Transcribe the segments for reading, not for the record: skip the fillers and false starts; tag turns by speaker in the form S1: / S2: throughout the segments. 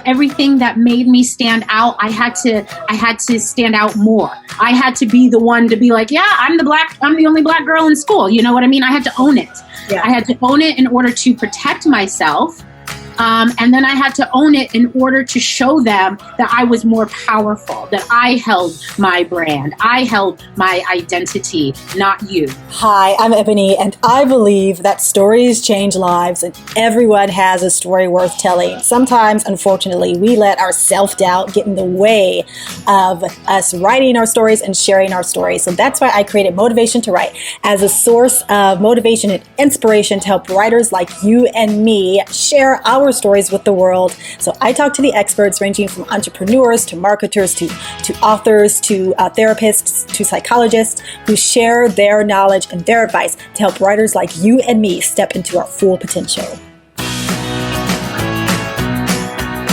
S1: everything that made me stand out, I had to stand out more. I had to be the one to be like, yeah, I'm the only black girl in school. You know what I mean? I had to own it. Yeah. I had to own it in order to protect myself. And then I had to own it in order to show them that I was more powerful, that I held my brand, I held my identity, not you.
S2: Hi, I'm Ebony, and I believe that stories change lives, and everyone has a story worth telling. Sometimes, unfortunately, we let our self-doubt get in the way of us writing our stories and sharing our stories. So that's why I created Motivation to Write as a source of motivation and inspiration to help writers like you and me share our stories with the world. So I talk to the experts ranging from entrepreneurs to marketers to authors to therapists to psychologists who share their knowledge and their advice to help writers like you and me step into our full potential.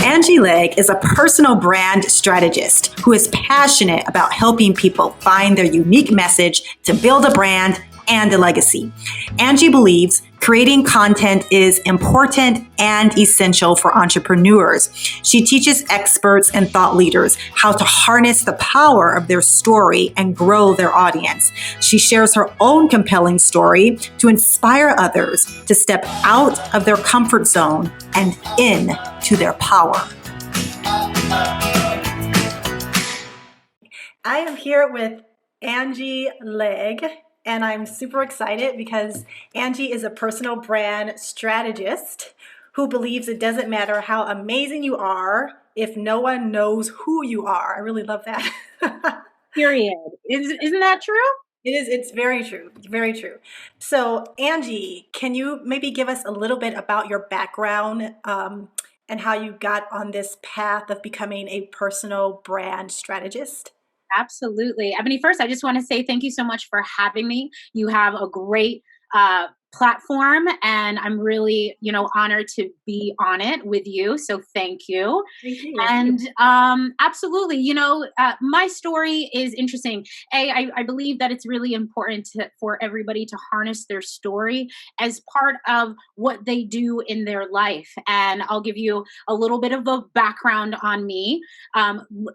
S2: Angie Legg is a personal brand strategist who is passionate about helping people find their unique message to build a brand and a legacy. Angie believes creating content is important and essential for entrepreneurs. She teaches experts and thought leaders how to harness the power of their story and grow their audience. She shares her own compelling story to inspire others to step out of their comfort zone and into their power. I am here with Angie Legg. And I'm super excited because Angie is a personal brand strategist who believes it doesn't matter how amazing you are if no one knows who you are. I really love that.
S1: Period. Isn't that true?
S2: It is. It's very true. Very true. So, Angie, can you maybe give us a little bit about your background and how you got on this path of becoming a personal brand strategist?
S1: Absolutely. Ebony, first, I just want to say thank you so much for having me. You have a great platform, and I'm really, honored to be on it with you. So thank you.
S2: Thank you.
S1: And absolutely, my story is interesting. I believe that it's really important for everybody to harness their story as part of what they do in their life. And I'll give you a little bit of a background on me.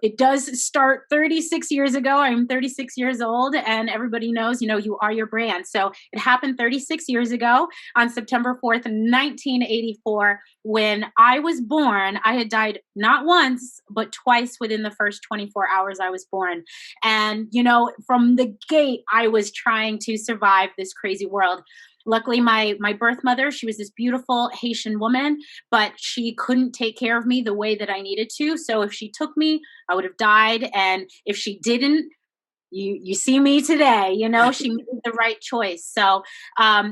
S1: It does start 36 years ago. I'm 36 years old, and everybody knows, you are your brand. So it happened 36 years ago on September 4th, 1984, when I was born. I had died not once, but twice within the first 24 hours I was born. And, from the gate, I was trying to survive this crazy world. Luckily, my birth mother, she was this beautiful Haitian woman, but she couldn't take care of me the way that I needed to. So if she took me, I would have died. And if she didn't, you see me today, she made the right choice. So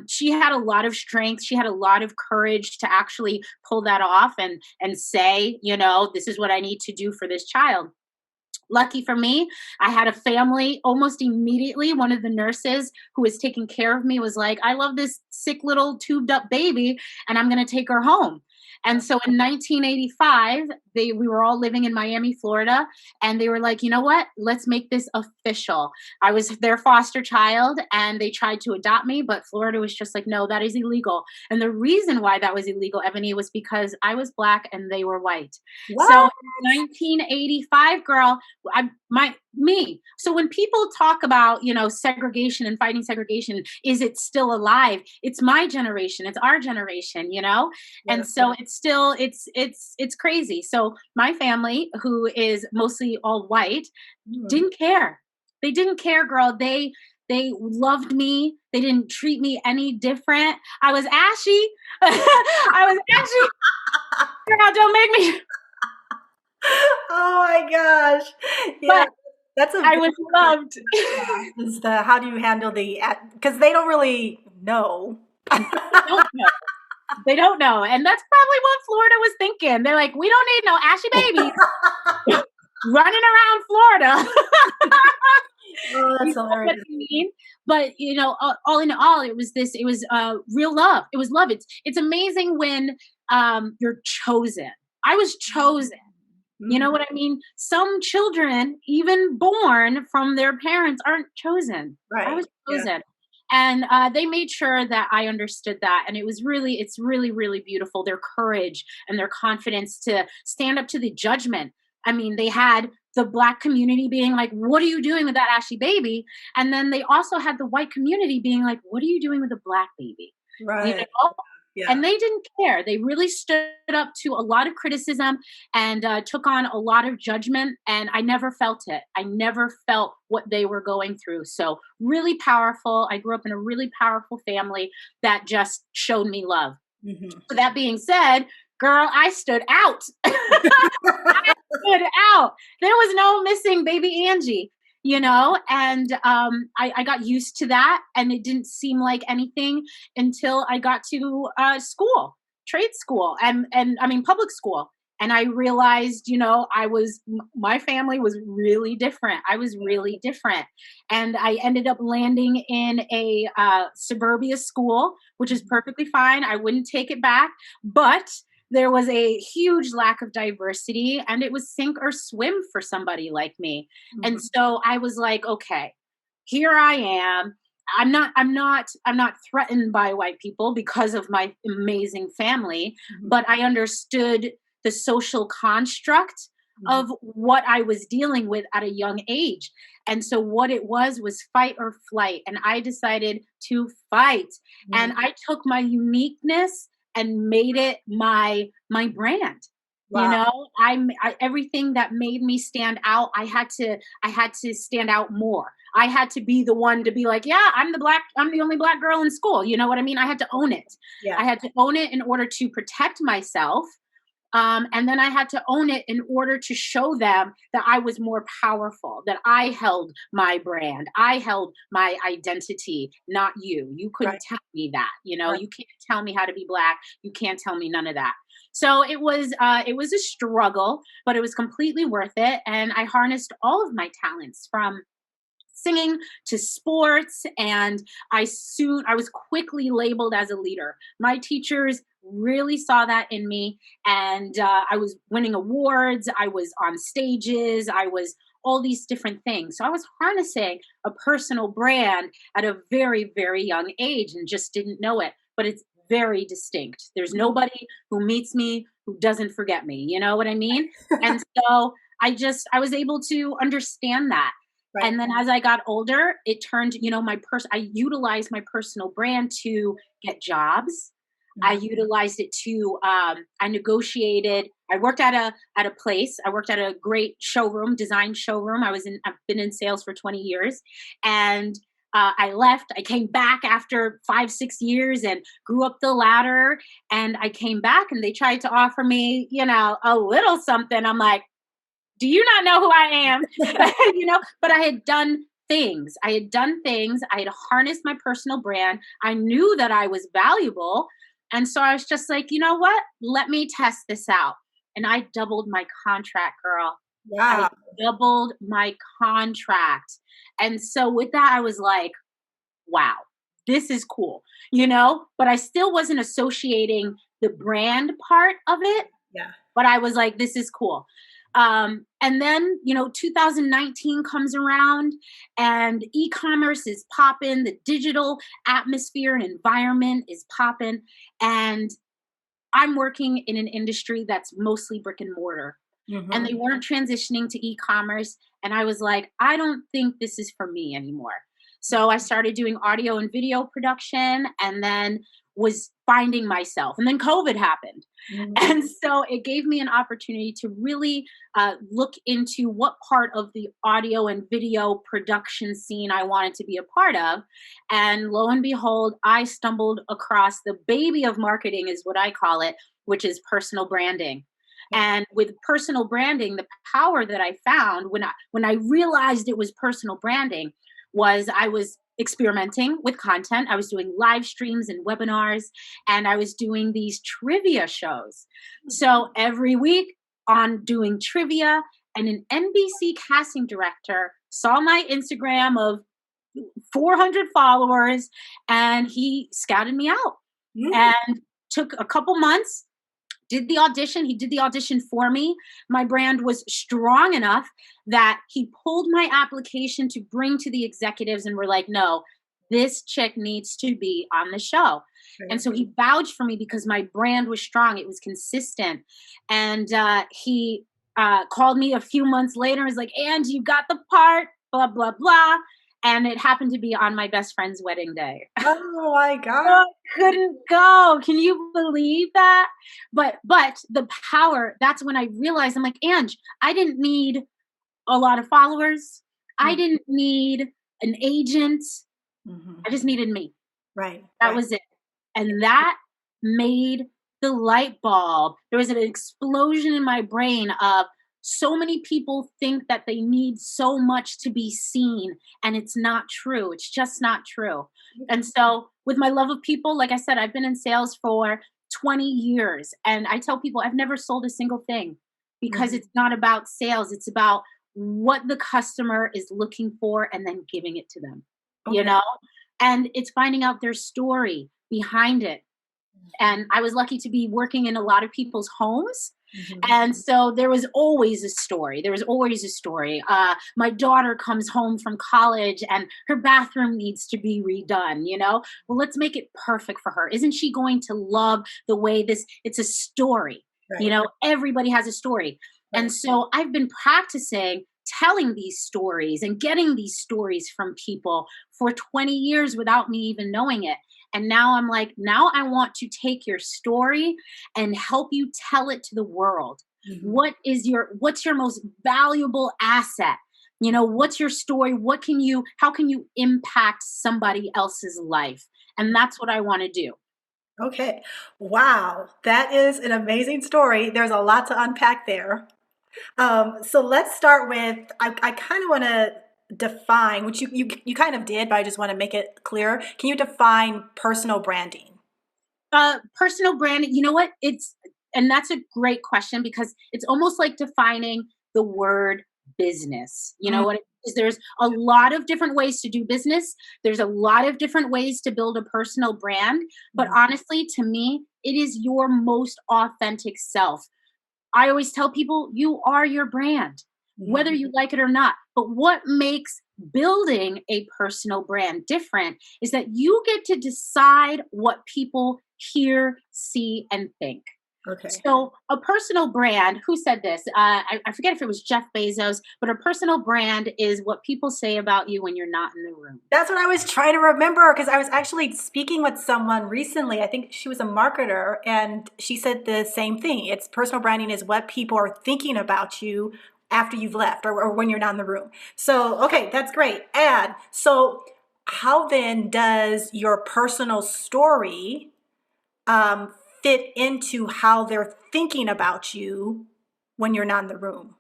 S1: she had a lot of strength. She had a lot of courage to actually pull that off and say, this is what I need to do for this child. Lucky for me, I had a family almost immediately. One of the nurses who was taking care of me was like, I love this sick little tubed up baby, and I'm going to take her home. And so in 1985, we were all living in Miami, Florida, and they were like, you know what? Let's make this official. I was their foster child, and they tried to adopt me, but Florida was just like, no, that is illegal. And the reason why that was illegal, Ebony, was because I was Black and they were white.
S2: What?
S1: So in 1985, girl, me. So when people talk about, segregation and fighting segregation, is it still alive? It's my generation. It's our generation,
S2: Yeah.
S1: And so it's still, it's crazy. So my family, who is mostly all white, didn't care. They didn't care, girl. They loved me. They didn't treat me any different. I was ashy. I was ashy. Girl, don't make me.
S2: Oh my gosh. Yeah.
S1: But I was loved.
S2: Is how do you handle because they don't really know.
S1: They don't know. And that's probably what Florida was thinking. They're like, we don't need no ashy babies running around Florida.
S2: Oh, that's hilarious.
S1: But all in all, it was real love. It was love. It's amazing when you're chosen. I was chosen. You know what I mean? Some children, even born from their parents, aren't chosen.
S2: Right.
S1: I was chosen.
S2: Yeah.
S1: And they made sure that I understood that. And it's really, really beautiful. Their courage and their confidence to stand up to the judgment. I mean, they had the Black community being like, what are you doing with that ashy baby? And then they also had the white community being like, what are you doing with a Black baby? You
S2: Right.
S1: know?
S2: Yeah.
S1: And they didn't care. They really stood up to a lot of criticism and took on a lot of judgment. And I never felt it. I never felt what they were going through. So, really powerful. I grew up in a really powerful family that just showed me love.
S2: Mhm.
S1: So, that being said, girl, I stood out. I stood out. There was no missing baby Angie, and I got used to that, and it didn't seem like anything until I got to school, trade school, and I mean public school. And I realized, my family was really different. I was really different. And I ended up landing in a suburbia school, which is perfectly fine. I wouldn't take it back. But there was a huge lack of diversity, and it was sink or swim for somebody like me. And
S2: Mhm.
S1: so I was like, okay, here I am. I'm not threatened by white people because of my amazing family,
S2: Mhm.
S1: but I understood the social construct
S2: Mhm.
S1: of what I was dealing with at a young age. And so what it was fight or flight. And I decided to fight. And
S2: Mhm.
S1: I took my uniqueness and made it my brand.
S2: Wow.
S1: Everything that made me stand out, I had to stand out more. I had to be the one to be like, yeah, I'm the only Black girl in school. You know what I mean? I had to own it.
S2: Yeah.
S1: I had to own it in order to protect myself. And then I had to own it in order to show them that I was more powerful, that I held my brand, I held my identity, not you. You
S2: Right.
S1: couldn't tell me that.
S2: Right.
S1: You can't tell me how to be Black. You can't tell me none of that. So it was a struggle, but it was completely worth it. And I harnessed all of my talents from singing to sports, and I was quickly labeled as a leader. My teachers really saw that in me, and I was winning awards, I was on stages, I was all these different things. So I was harnessing a personal brand at a very, very young age and just didn't know it, but it's very distinct. There's nobody who meets me who doesn't forget me, you know what I mean? And so I was able to understand that.
S2: Right.
S1: And then as I got older, it turned, I utilized my personal brand to get jobs. I
S2: Mhm.
S1: utilized it to, I negotiated. I worked at a place. I worked at a great showroom, design showroom. I've been in sales for 20 years, and I left. I came back after 5, 6 years and grew up the ladder. And I came back, and they tried to offer me, a little something. I'm like, do you not know who I am? But I had done things. I had harnessed my personal brand. I knew that I was valuable. And so I was just like, you know what? Let me test this out. And I doubled my contract, girl. I
S2: Wow.
S1: doubled my contract. And so with that, I was like, wow, this is cool, But I still wasn't associating the brand part of it,
S2: Yeah.
S1: but I was like, this is cool. And then, 2019 comes around, and e-commerce is popping, the digital atmosphere and environment is popping. And I'm working in an industry that's mostly brick and mortar. And
S2: Mhm.
S1: they weren't transitioning to e-commerce. And I was like, I don't think this is for me anymore. So I started doing audio and video production, and then was finding myself. And then COVID happened.
S2: Mhm.
S1: And so it gave me an opportunity to really look into what part of the audio and video production scene I wanted to be a part of. And lo and behold, I stumbled across the baby of marketing, is what I call it, which is personal branding.
S2: Yeah.
S1: And with personal branding, the power that I found when I realized it was personal branding was I was experimenting with content. I was doing live streams and webinars, and I was doing these trivia shows. So every week on doing trivia, and an NBC casting director saw my Instagram of 400 followers, and he scouted me out
S2: Mm.
S1: and took a couple months, did the audition. He did the audition for me. My brand was strong enough that he pulled my application to bring to the executives, and were like, no, this chick needs to be on the show. And
S2: Right.
S1: so he vouched for me because my brand was strong, it was consistent. And he called me a few months later and was like, Angie, you got the part, blah, blah, blah. And it happened to be on my best friend's wedding day.
S2: Oh my God.
S1: I couldn't go. Can you believe that? But the power, that's when I realized I'm like, Ange, I didn't need a lot of followers. I
S2: Mm-hmm.
S1: didn't need an agent.
S2: Mm-hmm.
S1: I just needed me.
S2: Right.
S1: That
S2: Right.
S1: was it. And that made the light bulb. There was an explosion in my brain of so many people think that they need so much to be seen, and it's not true. It's just not true. And so, with my love of people, like I said, I've been in sales for 20 years, and I tell people I've never sold a single thing because
S2: Mm-hmm.
S1: it's not about sales. It's about what the customer is looking for and then giving it to them, you
S2: Okay.
S1: know? And it's finding out their story behind it. And I was lucky to be working in a lot of people's homes.
S2: Mm-hmm.
S1: And so there was always a story. There was always a story. My daughter comes home from college and her bathroom needs to be redone, you know? Well, let's make it perfect for her. Isn't she going to love the way this, it's a story, you
S2: Right.
S1: know? Everybody has a story. And
S2: Right.
S1: so I've been practicing telling these stories and getting these stories from people for 20 years without me even knowing it. And now I'm like, now I want to take your story and help you tell it to the world.
S2: Mm-hmm.
S1: What's your most valuable asset? You know, what's your story? How can you impact somebody else's life? And that's what I want to do.
S2: Okay. Wow. That is an amazing story. There's a lot to unpack there. So let's start with, I kind of want to define, which you kind of did, but I just want to make it clear. Can you define personal branding?
S1: Personal branding, you know what? And that's a great question because it's almost like defining the word business. You know
S2: Mm,
S1: what it is? There's a lot of different ways to do business. There's a lot of different ways to build a personal brand. But
S2: mhm,
S1: honestly, to me, it is your most authentic self. I always tell people you are your brand, whether
S2: mhm.
S1: you like it or not. But what makes building a personal brand different is that you get to decide what people hear, see, and think.
S2: Okay.
S1: So, a personal brand, who said this? I forget if it was Jeff Bezos, but a personal brand is what people say about you when you're not in the room.
S2: That's what I was trying to remember because I was actually speaking with someone recently. I think she was a marketer and she said the same thing. It's personal branding is what people are thinking about you after you've left or when you're not in the room. So, okay, that's great. And so, how then does your personal story um, fit into how they're thinking about you when you're not in the room?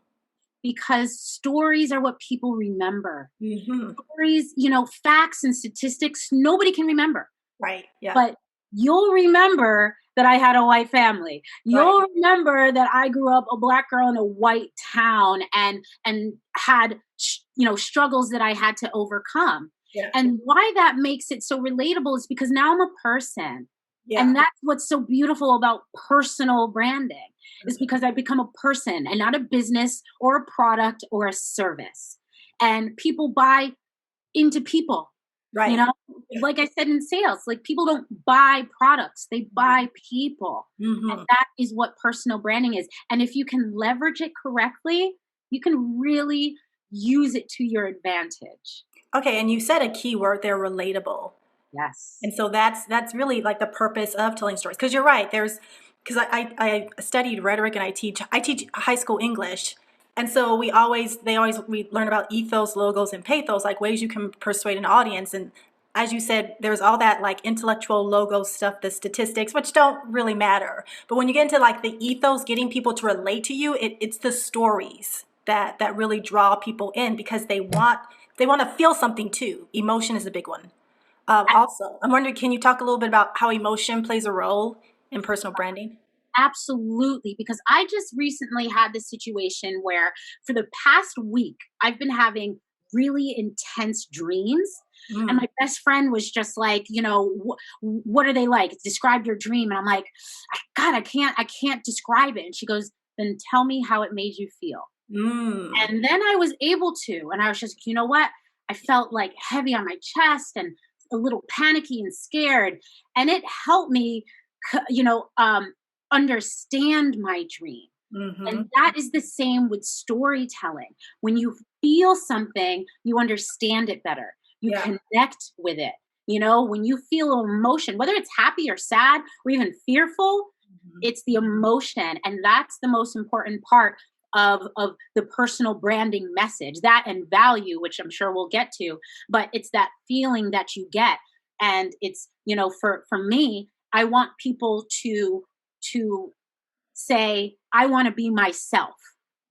S1: Because stories are what people remember.
S2: Hmm.
S1: Stories, you know, facts and statistics, nobody can remember.
S2: Right. Yeah.
S1: But you'll remember that I had a white family.
S2: Right.
S1: You'll remember that I grew up a black girl in a white town and had you know, struggles that I had to overcome.
S2: Yeah.
S1: And why that makes it so relatable is because now I'm a person.
S2: Yeah.
S1: And that's what's so beautiful about personal branding is
S2: Mhm.
S1: because I become a person and not a business or a product or a service. And people buy into people, you
S2: Right.
S1: know?
S2: Yeah.
S1: Like I said in sales, like people don't buy products, they buy people. And
S2: Hmm.
S1: that is what personal branding is. And if you can leverage it correctly, you can really use it to your advantage.
S2: Okay, and you said a key word there, relatable.
S1: Yes.
S2: And so that's really like the purpose of telling stories. Because you're right, there's because I studied rhetoric and I teach high school English. And so we learn about ethos, logos, and pathos, like ways you can persuade an audience. And as you said, there's all that like intellectual logo stuff, the statistics, which don't really matter. But when you get into like the ethos, getting people to relate to you, it's the stories that really draw people in because they want to feel something too. Emotion is a big one. Also, I'm wondering, can you talk a little bit about how emotion plays a role in personal branding?
S1: Absolutely, because I just recently had this situation where for the past week, I've been having really intense dreams. And
S2: Mm,
S1: my best friend was just like, you know, what are they like? Describe your dream. And I'm like, God, I can't describe it. And she goes, then tell me how it made you feel.
S2: mm,
S1: And then I was able to, and I was just, you know what? I felt like heavy on my chest and a little panicky and scared. And it helped me, you know, understand my dream.
S2: Mm-hmm.
S1: And that is the same with storytelling. When you feel something, you understand it better. You
S2: Yeah.
S1: connect with it. You know, when you feel emotion, whether it's happy or sad or even fearful,
S2: Mhm.
S1: it's the emotion. And that's the most important part of the personal branding message, that and value, which I'm sure we'll get to. But it's that feeling that you get. And it's, you know, for me, I want people to say, I want to be myself,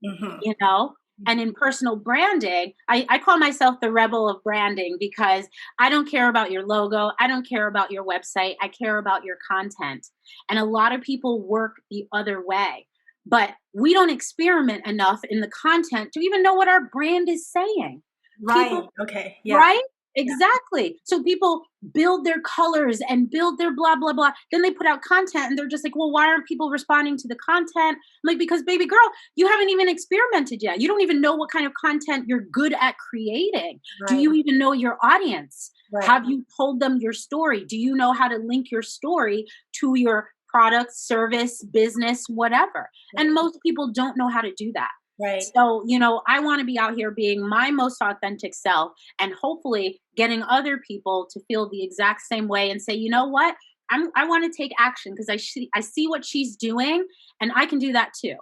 S2: Mhm.
S1: you know? And in personal branding, I call myself the rebel of branding because I don't care about your logo. I don't care about your website. I care about your content. And a lot of people work the other way, but we don't experiment enough in the content to even know what our brand is saying.
S2: Right.
S1: People
S2: Okay. Yeah.
S1: Right?
S2: Yeah.
S1: Exactly. So people build their colors and build their blah, blah, blah. Then they put out content and they're just like, well, why aren't people responding to the content? I'm like, because baby girl, you haven't even experimented yet. You don't even know what kind of content you're good at creating. Do
S2: Right.
S1: you even know your audience?
S2: Right.
S1: Have you told them your story? Do you know how to link your story to your product, service, business, whatever? And
S2: Right.
S1: most people don't know how to do that.
S2: Right.
S1: So, you know, I want to be out here being my most authentic self and hopefully getting other people to feel the exact same way and say, you know what? I want to take action because I see what she's doing and I can do that too.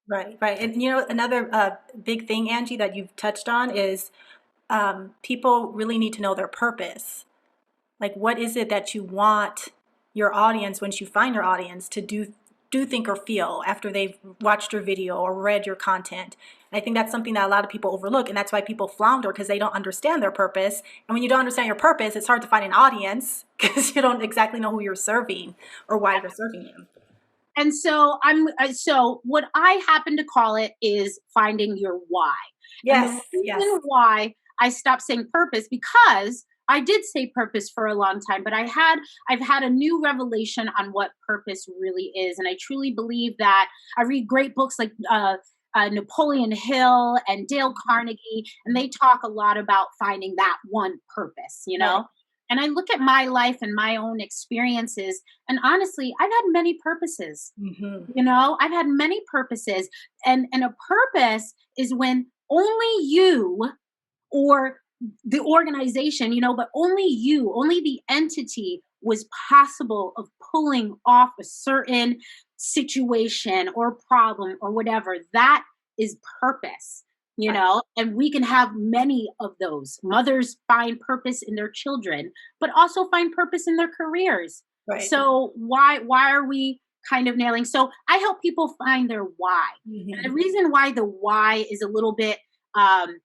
S2: Right. Right. And another big thing, Angie, that you've touched on is people really need to know their purpose. Like, what is it that you want your audience, once you find your audience, to do, think, or feel after they've watched your video or read your content? And I think that's something that a lot of people overlook, and that's why people flounder, because they don't understand their purpose. And when you don't understand your purpose, it's hard to find an audience because you don't exactly know who you're serving or why you're serving them.
S1: And so so what I happen to call it is finding your why. And the
S2: Yes, yes.
S1: reason why I stopped saying purpose, because I did say purpose for a long time, but I've had a new revelation on what purpose really is. And I truly believe that I read great books like Napoleon Hill and Dale Carnegie, and they talk a lot about finding that one purpose, you
S2: Right.
S1: know? And I look at my life and my own experiences, and honestly, I've had many purposes.
S2: Hmm.
S1: You know, I've had many purposes, and a purpose is when only you or the organization, you know, but only you, only the entity was possible of pulling off a certain situation or problem or whatever. That is purpose, you
S2: Right.
S1: know, and we can have many of those. Mothers find purpose in their children, but also find purpose in their careers.
S2: Right.
S1: So why are we kind of nailing? So I help people find their why. And the
S2: Hmm.
S1: reason why the why is a little bit um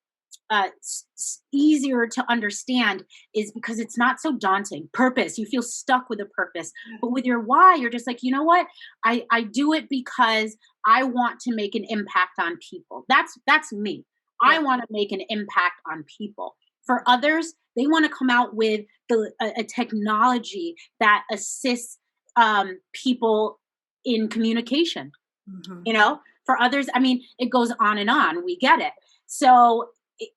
S1: easier to understand is because it's not so daunting. Purpose, you feel stuck with a purpose, but with your why, you're just like, you know what? I do it because I want to make an impact on people. That's me. I
S2: Yeah.
S1: want to make an impact on people. For others, they want to come out with a technology that assists people in communication,
S2: Hmm.
S1: you know. For others, I mean, it goes on and on, we get it. So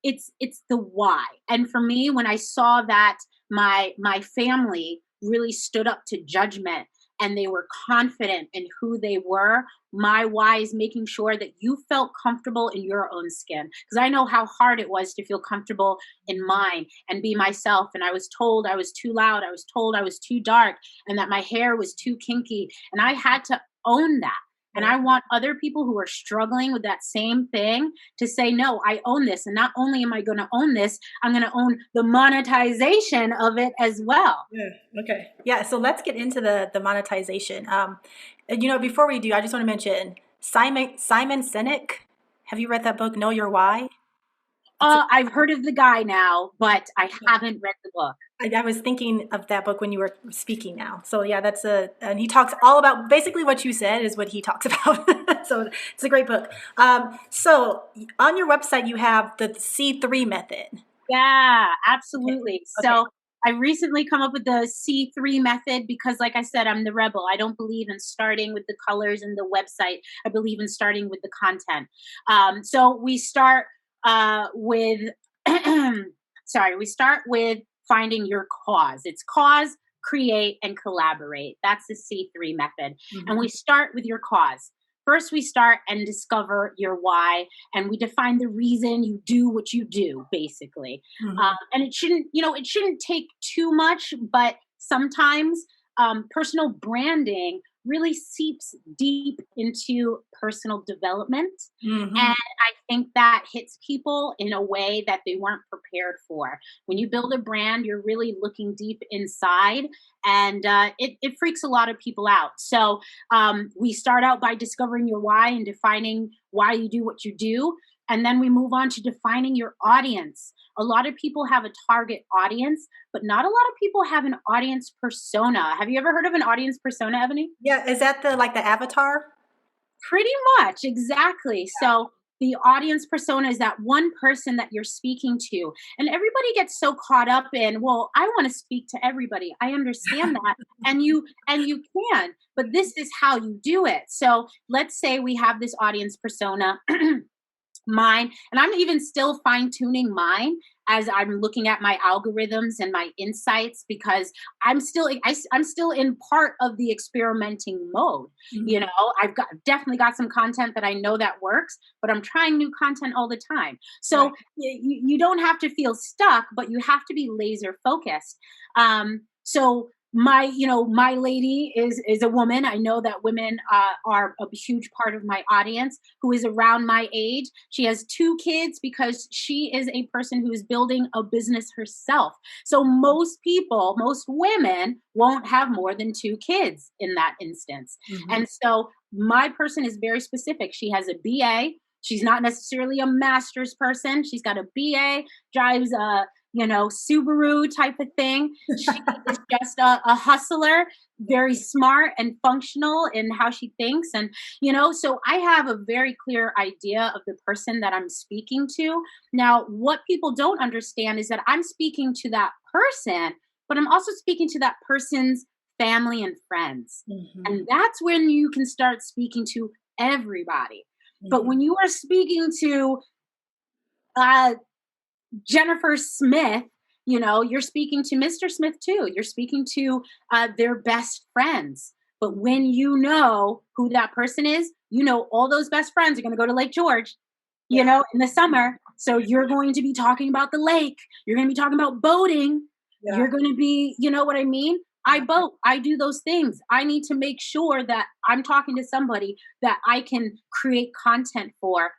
S1: it's the why. And for me, when I saw that my family really stood up to judgment and they were confident in who they were, my why is making sure that you felt comfortable in your own skin, because I know how hard it was to feel comfortable in mine and be myself. And I was told I was too loud, I was told I was too dark, and that my hair was too kinky, and I had to own that. And
S2: Right.
S1: I want other people who are struggling with that same thing to say, no, I own this. And not only am I going to own this, I'm going to own the monetization of it as well.
S2: Yeah. Okay. Yeah. So let's get into the monetization. And, before we do, I just want to mention Simon Sinek. Have you read that book, Know Your Why? It's a,
S1: I've heard of the guy now, but I haven't read the book.
S2: I was thinking of that book when you were speaking now. So yeah, and he talks all about basically what you said is what he talks about. So it's a great book. So on your website, you have the C3 method.
S1: Yeah,
S2: Okay.
S1: absolutely.
S2: Okay.
S1: So I recently come up with the C3 method because, like I said, I'm the rebel. I don't believe in starting with the colors and the website. I believe in starting with the content. So we start with, sorry, we start with finding your cause. It's cause, create, and collaborate. That's the C3 method. And we
S2: Mhm.
S1: start with your cause. First, we start and discover your why, and we define the reason you do what you do, basically.
S2: Mhm.
S1: And it shouldn't take too much, but sometimes personal branding really seeps deep into personal development. And
S2: Mhm.
S1: I think that hits people in a way that they weren't prepared for. When you build a brand, you're really looking deep inside, and it freaks a lot of people out. So we start out by discovering your why and defining why you do what you do. And then we move on to defining your audience. A lot of people have a target audience, but not a lot of people have an audience persona. Have you ever heard of an audience persona, Ebony?
S2: Yeah, is that the like the avatar?
S1: Pretty much, exactly. So the audience persona is that one person that you're speaking to. And everybody gets so caught up in, well, I want to speak to everybody. I understand that. And you can, but this is how you do it. So let's say we have this audience persona mine, and I'm even still fine tuning mine as I'm looking at my algorithms and my insights, because I'm still in part of the experimenting mode. You
S2: Mhm.
S1: know, definitely got some content that I know that works, but I'm trying new content all the time.
S2: Right.
S1: So you don't have to feel stuck, but you have to be laser focused. So my lady is a woman. I know that women are a huge part of my audience, who is around my age. She has 2 kids because she is a person who is building a business herself. So most women won't have more than 2 kids in that instance.
S2: Mhm.
S1: And so my person is very specific. She has a BA. She's not necessarily a master's person. She's got a BA, drives a Subaru type of thing. She is just a hustler, very smart and functional in how she thinks. And, so I have a very clear idea of the person that I'm speaking to. Now, what people don't understand is that I'm speaking to that person, but I'm also speaking to that person's family and friends.
S2: Mhm.
S1: And that's when you can start speaking to everybody. But
S2: Mhm.
S1: when you are speaking to uh, Jennifer Smith, you're speaking to Mr. Smith too. You're speaking to their best friends. But when you know who that person is, all those best friends are going to go to Lake George,
S2: Yeah.
S1: in the summer. So you're going to be talking about the lake. You're going to be talking about boating.
S2: Yeah.
S1: You're going to be, you know what I mean? I
S2: Yeah.
S1: boat. I do those things. I need to make sure that I'm talking to somebody that I can create content for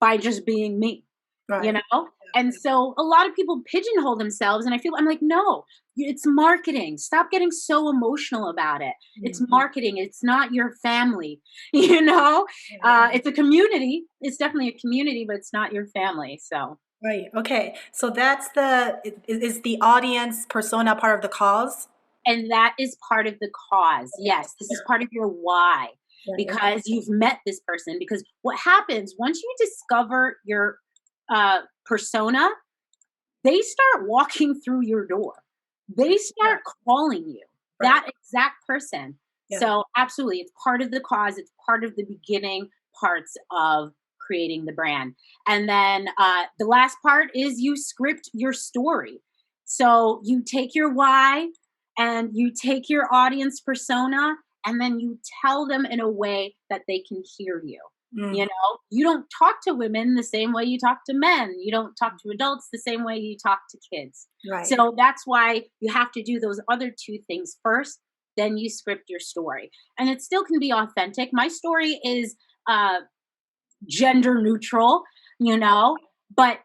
S1: by just being me, you
S2: Right.
S1: know? And so a lot of people pigeonhole themselves, and I'm like, no, it's marketing. Stop getting so emotional about it. It's
S2: Mhm.
S1: marketing. It's not your family, you know?
S2: Right.
S1: It's a community. It's definitely a community, but it's not your family. So,
S2: Right. Okay. So that's is the audience persona part of the cause?
S1: and that is part of the cause.
S2: Okay.
S1: Yes, this is part of your why,
S2: Right.
S1: because you've met this person. Because what happens once you discover your persona, they start walking through your door. They
S2: Yeah.
S1: start calling you
S2: Right.
S1: that exact person.
S2: Yeah.
S1: So, absolutely, it's part of the cause. It's part of the beginning parts of creating the brand. And then the last part is you script your story. So, you take your why and you take your audience persona, and then you tell them in a way that they can hear you. You
S2: Mhm.
S1: know, you don't talk to women the same way you talk to men. You don't talk to adults the same way you talk to kids.
S2: Right.
S1: So that's why you have to do those other 2 things first, then you script your story. And it still can be authentic. My story is uh gender neutral, you know, but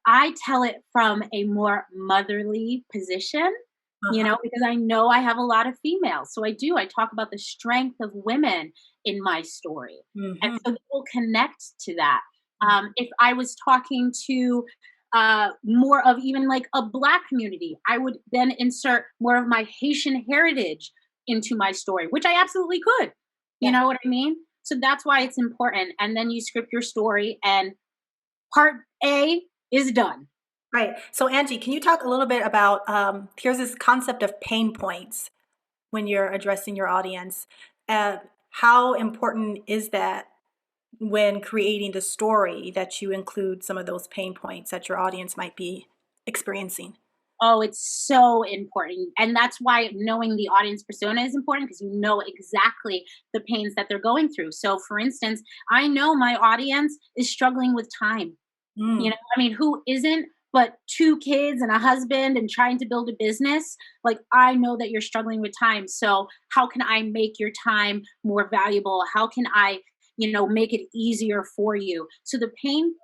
S1: I tell it from a more motherly position,
S2: Uh-huh.
S1: because I know I have a lot of females. So I talk about the strength of women in my story. And
S2: Mhm.
S1: so people connect to that.
S2: Mhm.
S1: If I was talking to more of even like a black community, I would then insert more of my Haitian heritage into my story, which I absolutely could. You
S2: Yeah.
S1: know what I mean? So that's why it's important. And then you script your story, and part A is done.
S2: Right. So Angie, can you talk a little bit about here's this concept of pain points when you're addressing your audience. Uh, how important is that when creating the story that you include some of those pain points that your audience might be experiencing?
S1: Oh, it's so important. And that's why knowing the audience persona is important, because you know exactly the pains that they're going through. So, for instance, I know my audience is struggling with time.
S2: Mm.
S1: I mean, who isn't? But two kids and a husband and trying to build a business, like, I know that you're struggling with time. So, how can I make your time more valuable? How can I, make it easier for you? So, the pain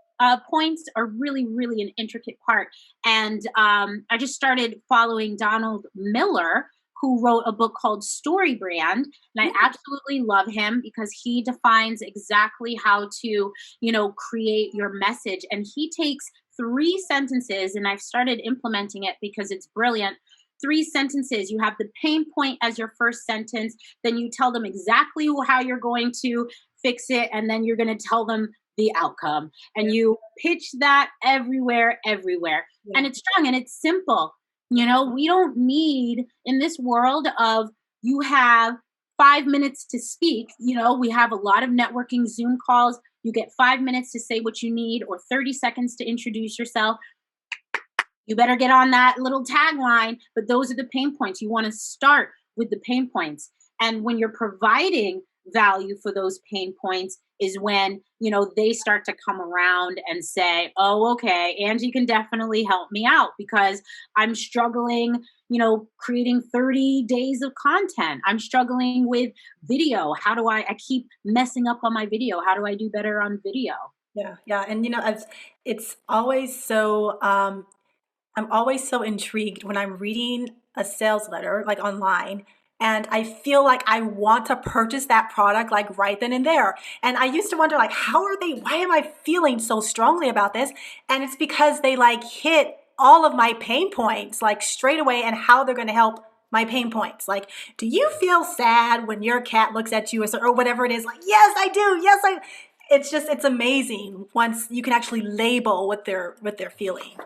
S1: points are really, really an intricate part. And I just started following Donald Miller, who wrote a book called Story Brand. And I absolutely love him because he defines exactly how to, create your message. And he takes three sentences, and I've started implementing it because it's brilliant. Three sentences. You have the pain point as your first sentence, then you tell them exactly how you're going to fix it, and then you're going to tell them the outcome. And
S2: Yeah.
S1: you pitch that everywhere, everywhere.
S2: Yeah.
S1: And it's strong and it's simple. We don't need in this world of you have 5 minutes to speak. We have a lot of networking Zoom calls. You get 5 minutes to say what you need or 30 seconds to introduce yourself. You better get on that little tagline, but those are the pain points. You want to start with the pain points. And when you're providing value for those pain points is when, they start to come around and say, oh, okay, Angie can definitely help me out because I'm struggling, creating 30 days of content. I'm struggling with video. How do I keep messing up on my video? How do I do better on video?
S2: Yeah. Yeah. And it's always so I'm always so intrigued when I'm reading a sales letter, like online, and I feel like I want to purchase that product like right then and there. And I used to wonder, like, why am I feeling so strongly about this? And it's because they like hit all of my pain points like straight away and how they're going to help my pain points. Like, do you feel sad when your cat looks at you or whatever it is? Like, yes, I do. Yes, it's amazing once you can actually label what they're feeling.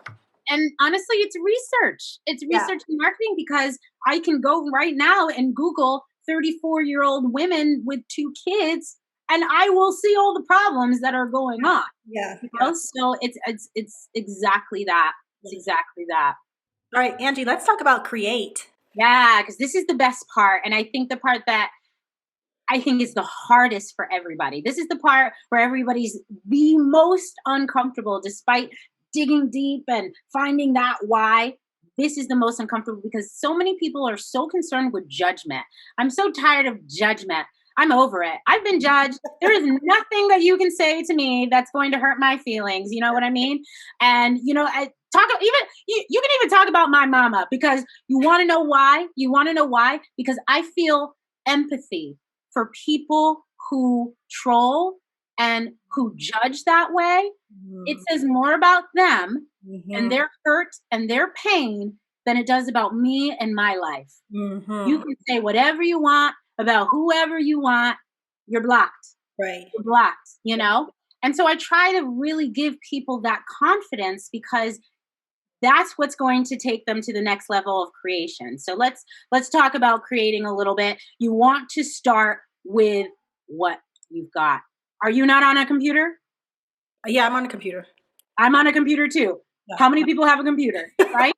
S1: And honestly, it's research. It's
S2: Yeah.
S1: research and marketing because I can go right now and Google 34-year-old women with two kids, and I will see all the problems that are going on.
S2: Yeah. Yeah.
S1: So it's exactly that. It's exactly that.
S2: All right, Angie, let's talk about create.
S1: Yeah, because this is the best part, and I think the part that I think is the hardest for everybody. This is the part where everybody's the most uncomfortable, despite digging deep and finding that why. This is the most uncomfortable because so many people are so concerned with judgment. I'm so tired of judgment. I'm over it. I've been judged. There is nothing that you can say to me that's going to hurt my feelings. You know what I mean? And I talk even you can even talk about my mama because you want to know why? You want to know why? Because I feel empathy for people who troll and who judge that way. It says more about them and their hurt and their pain than it does about me and my life. You can say whatever you want about whoever you want. You're blocked.
S2: Right.
S1: You're blocked. And so I try to really give people that confidence because that's what's going to take them to the next level of creation. So let's talk about creating a little bit. You want to start with what you've got. Are you not on a computer?
S2: Yeah, I'm on a computer.
S1: I'm on a computer too.
S2: Yeah.
S1: How many people have a computer, right?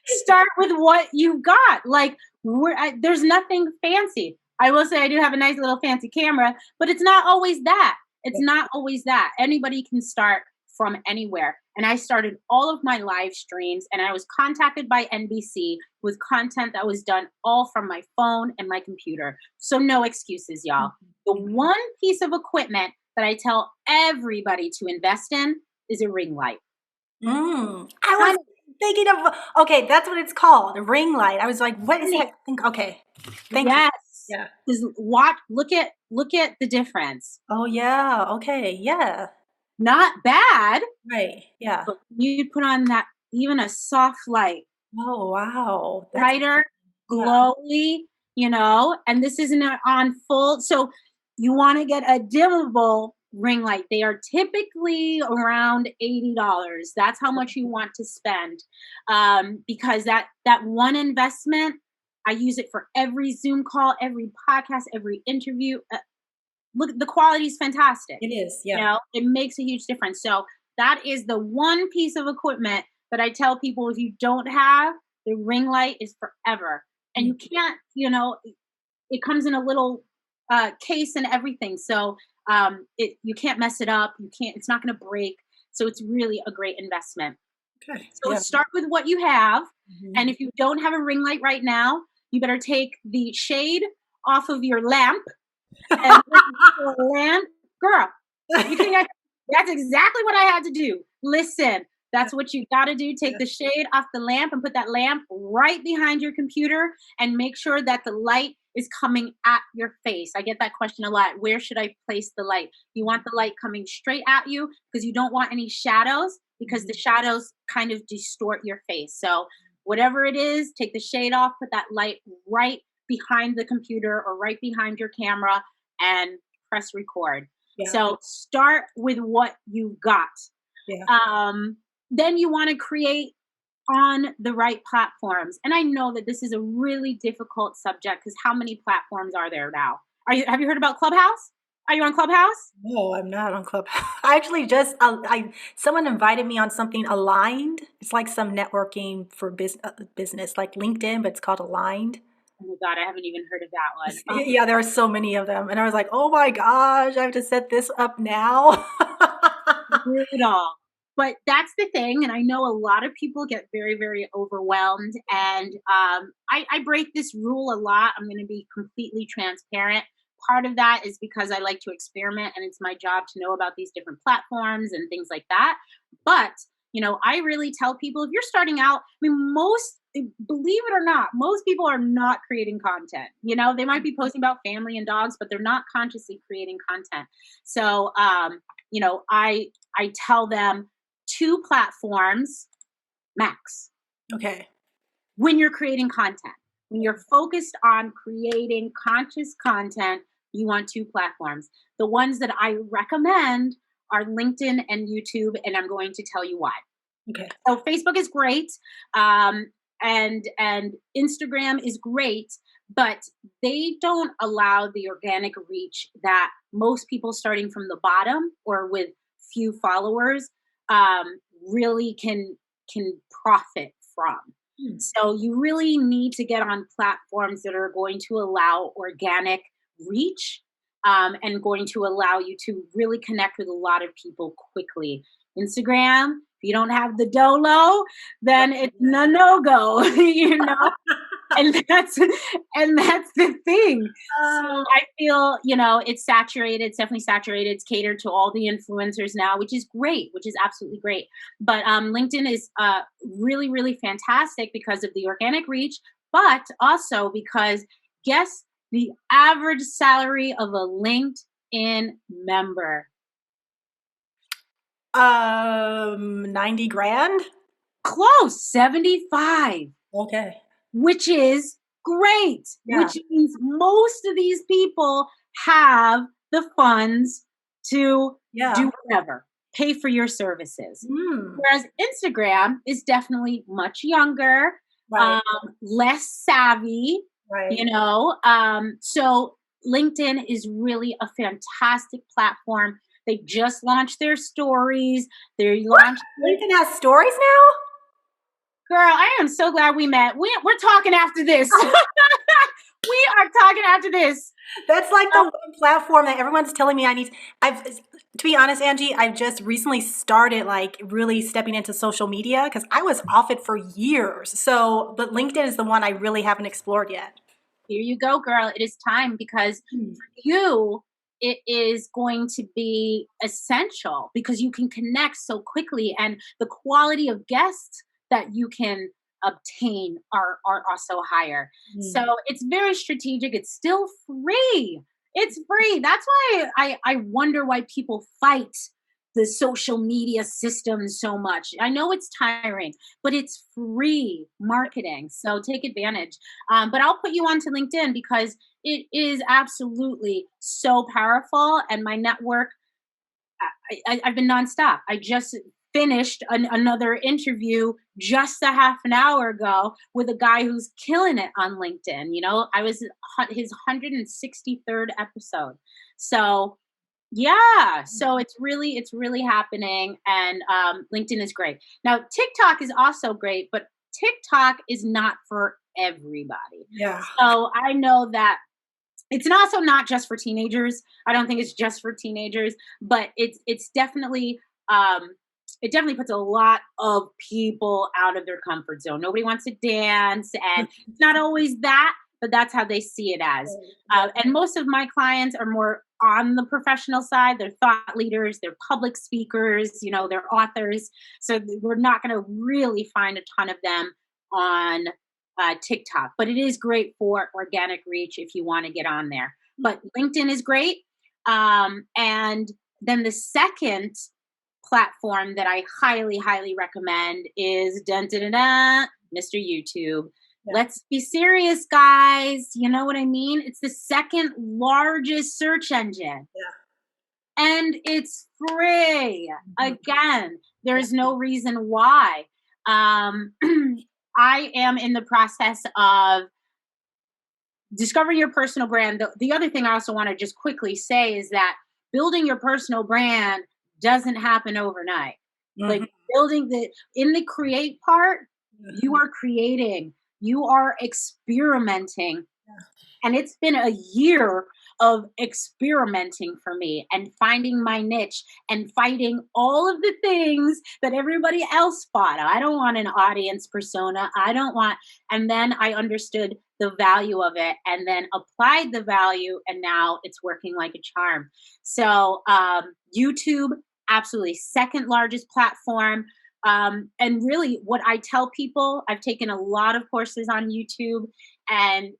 S1: Start with what you've got. Like, there's nothing fancy. I will say I do have a nice little fancy camera, but it's not always that. It's not always that. Anybody can start from anywhere. And I started all of my live streams, and I was contacted by NBC with content that was done all from my phone and my computer. So no excuses, y'all. The one piece of equipment that I tell everybody to invest in is a ring light.
S2: I was thinking of, okay, that's what it's called, a ring light. I was like, what is that? Okay. Thank you.
S1: Yeah. Look at the difference.
S2: Oh yeah. Okay. Yeah.
S1: Not bad.
S2: Right. Yeah.
S1: But you put on that even a soft light.
S2: Oh wow.
S1: That's brighter, glowy, and this isn't on full. So you want to get a dimmable ring light. They are typically around $80. That's how much you want to spend. Because that one investment, I use it for every Zoom call, every podcast, every interview. Look, the quality is fantastic.
S2: It is. Yeah.
S1: It makes a huge difference. So that is the one piece of equipment that I tell people if you don't have, the ring light is forever. And
S2: Mm.
S1: you can't, it comes in a little case and everything. So you can't mess it up. You can't, it's not going to break. So it's really a great investment.
S2: Okay.
S1: So
S2: Yeah.
S1: start with what you have.
S2: Mhm.
S1: And if you don't have a ring light right now, you better take the shade off of your lamp and put the lamp. Girl, you think that's exactly what I had to do. Listen, that's what you got to do. Take
S2: Yeah.
S1: the shade off the lamp and put that lamp right behind your computer and make sure that the light is coming at your face. I get that question a lot. Where should I place the light? You want the light coming straight at you because you don't want any shadows because the shadows kind of distort your face. So, whatever it is, take the shade off, put that light right behind the computer or right behind your camera and press record.
S2: Yeah.
S1: So start with what you've got.
S2: Yeah.
S1: Then you want to create on the right platforms. And I know that this is a really difficult subject because how many platforms are there now? Have you heard about Clubhouse? Are you on Clubhouse?
S2: No, I'm not on Club. I actually just someone invited me on something Aligned. It's like some networking for business, like LinkedIn, but it's called Aligned.
S1: Oh my God, I haven't even heard of that one. Oh,
S2: Yeah, there are so many of them, and I was like, oh my gosh, I have to set this up now.
S1: brutal. But that's the thing, and I know a lot of people get very, very overwhelmed. And I break this rule a lot. I'm going to be completely transparent. Part of that is because I like to experiment, and it's my job to know about these different platforms and things like that. But I really tell people if you're starting out, I mean, believe it or not, most people are not creating content. They might be posting about family and dogs, but they're not consciously creating content. So, I tell them 2 platforms max
S2: Okay.
S1: when you're creating content. When you're focused on creating conscious content, you want 2 platforms. The ones that I recommend are LinkedIn and YouTube, and I'm going to tell you why.
S2: Okay.
S1: So Facebook is great, and Instagram is great, but they don't allow the organic reach that most people starting from the bottom or with few followers really can profit from.
S2: Hmm.
S1: So you really need to get on platforms that are going to allow organic reach and going to allow you to really connect with a lot of people quickly. Instagram, if you don't have the dolo, then it's no go, and that's the thing. So
S2: Uh,
S1: I feel, it's saturated, it's definitely saturated, it's catered to all the influencers now, which is great, which is absolutely great. But LinkedIn is really, really fantastic because of the organic reach, but also because guess the average salary of a LinkedIn member.
S2: 90 grand.
S1: Close, 75,
S2: Okay.
S1: which is great,
S2: Yeah.
S1: which means most of these people have the funds to
S2: Yeah.
S1: do whatever, pay for your services.
S2: Mm.
S1: Whereas Instagram is definitely much younger,
S2: Right.
S1: less savvy,
S2: Right.
S1: So LinkedIn is really a fantastic platform. They just launched their stories. They
S2: What?
S1: launched
S2: LinkedIn has stories now?
S1: Girl, I am so glad we met. We're talking after this. We are talking after this.
S2: That's like the one platform that everyone's telling me I need. To be honest, Angie, I've just recently started like really stepping into social media because I was off it for years. So, but LinkedIn is the one I really haven't explored yet.
S1: Here you go, girl. It is time because
S2: Hmm.
S1: for you, it is going to be essential because you can connect so quickly and the quality of guests that you can obtain are also higher.
S2: Hmm.
S1: So it's very strategic. It's still free. It's free. That's why I wonder why people fight the social media system so much. I know it's tiring, but it's free marketing. So take advantage. But I'll put you onto LinkedIn because it is absolutely so powerful. And my network, I've been nonstop. I just finished another interview just a half an hour ago with a guy who's killing it on LinkedIn. I was his 163rd episode. So Yeah, so it's really happening, and LinkedIn is great. Now TikTok is also great, but TikTok is not for everybody.
S2: Yeah.
S1: So I know that it's also not just for teenagers. I don't think it's just for teenagers, but it's definitely it definitely puts a lot of people out of their comfort zone. Nobody wants to dance, and it's not always that, but that's how they see it as.
S2: Right.
S1: And most of my clients are more on the professional side. They're thought leaders, they're public speakers, they're authors. So we're not going to really find a ton of them on TikTok, but it is great for organic reach if you want to get on there. But LinkedIn is great. And then the second platform that I highly, highly recommend is dun, dun, dun, dun, Mr. YouTube.
S2: Yeah.
S1: Let's be serious, guys. You know what I mean? It's the second largest search engine.
S2: Yeah.
S1: And it's free.
S2: Mhm.
S1: Again, there's no reason why. Um, I am in the process of discovering your personal brand. The other thing I also want to just quickly say is that building your personal brand doesn't happen overnight. Like
S2: Mhm.
S1: building in the create part, you
S2: Mhm.
S1: are creating, you are experimenting,
S2: Yeah.
S1: and it's been a year of experimenting for me and finding my niche and fighting all of the things that everybody else fought. I don't want an audience persona. I don't want, and then I understood the value of it and then applied the value, and now it's working like a charm. So, YouTube, absolutely second largest platform. And really, what I tell people, I've taken a lot of courses on YouTube, and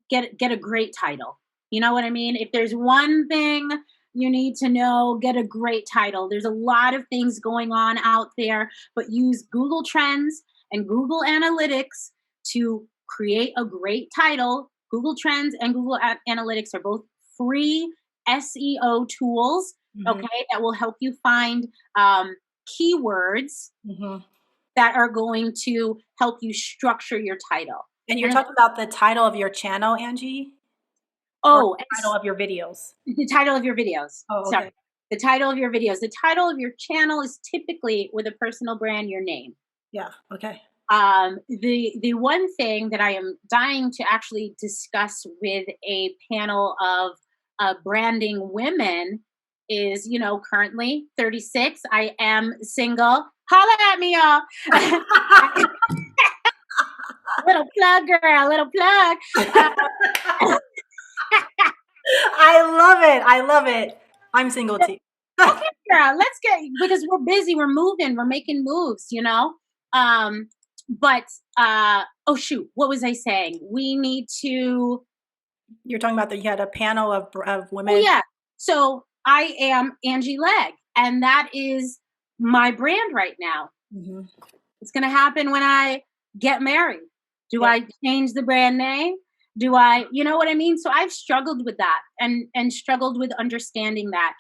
S1: get a great title. You know what I mean? If there's one thing you need to know, get a great title. There's a lot of things going on out there, but use Google Trends and Google Analytics to create a great title. Google Trends and Google Analytics are both free SEO tools,
S2: Mhm.
S1: okay, that will help you find keywords
S2: Mhm.
S1: that are going to help you structure your title.
S2: And you're
S1: And
S2: talking about the title of your channel, Angie, or
S1: oh,
S2: the title of your videos?
S1: the title of your videos.
S2: Oh,
S1: Sorry.
S2: okay.
S1: The title of your videos. The title of your channel is typically, with a personal brand, your name.
S2: Yeah. Okay.
S1: The one thing that I am dying to actually discuss with a panel of branding women is, currently 36. I am single. Holla at me, y'all. Little plug, girl. Little plug. Uh,
S2: I love it. I love it. I'm single too.
S1: Okay, girl, let's get, because we're busy, we're moving, we're making moves. Um, but oh shoot, what was I saying? We need to.
S2: You're talking about that you had a panel of
S1: Oh
S2: women.
S1: yeah. So I am Angie Legg, and that is my brand right now.
S2: Mhm.
S1: It's gonna happen when I get married. Do
S2: Yeah.
S1: I change the brand name? Do I, you know what I mean? So I've struggled with that, and struggled with understanding that.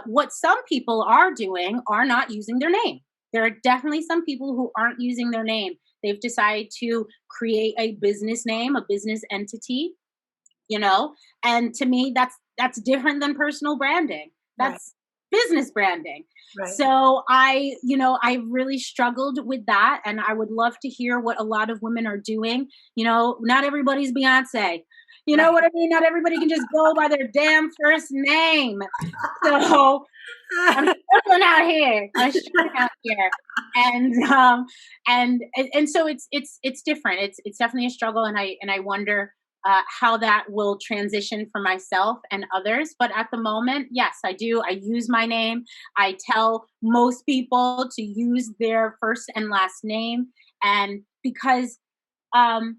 S1: What some people are doing are not using their name. There are definitely some people who aren't using their name. They've decided to create a business name, a business entity, you know and to me, that's different than personal branding.
S2: Right.
S1: That's business branding.
S2: Right.
S1: So I really struggled with that, and I would love to hear what a lot of women are doing. Not everybody's Beyonce. You know
S2: Right.
S1: what I mean? Not everybody can just go by their damn first name. So I'm struggling out here. I'm struggling out here. And so it's different. It's definitely a struggle, and I wonder how that will transition for myself and others. But at the moment, yes, I do. I use my name. I tell most people to use their first and last name, and because um,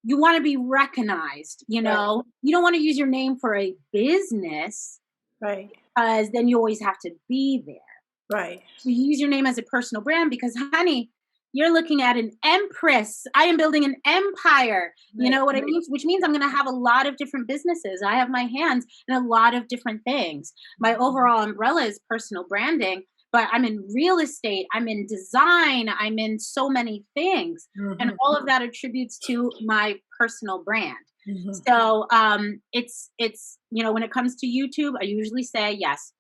S1: you want to be recognized.
S2: Right.
S1: You don't want to use your name for a business,
S2: Right.
S1: because then you always have to be there.
S2: Right.
S1: So you use your name as a personal brand because, honey, you're looking at an empress. I am building an empire. You
S2: Right.
S1: know what I mean? Which means I'm going to have a lot of different businesses. I have my hands in a lot of different things. My overall umbrella is personal branding, but I'm in real estate, I'm in design, I'm in so many things. And
S2: Mhm.
S1: all of that attributes to my personal brand.
S2: Mhm.
S1: So it's when it comes to YouTube, I usually say yes,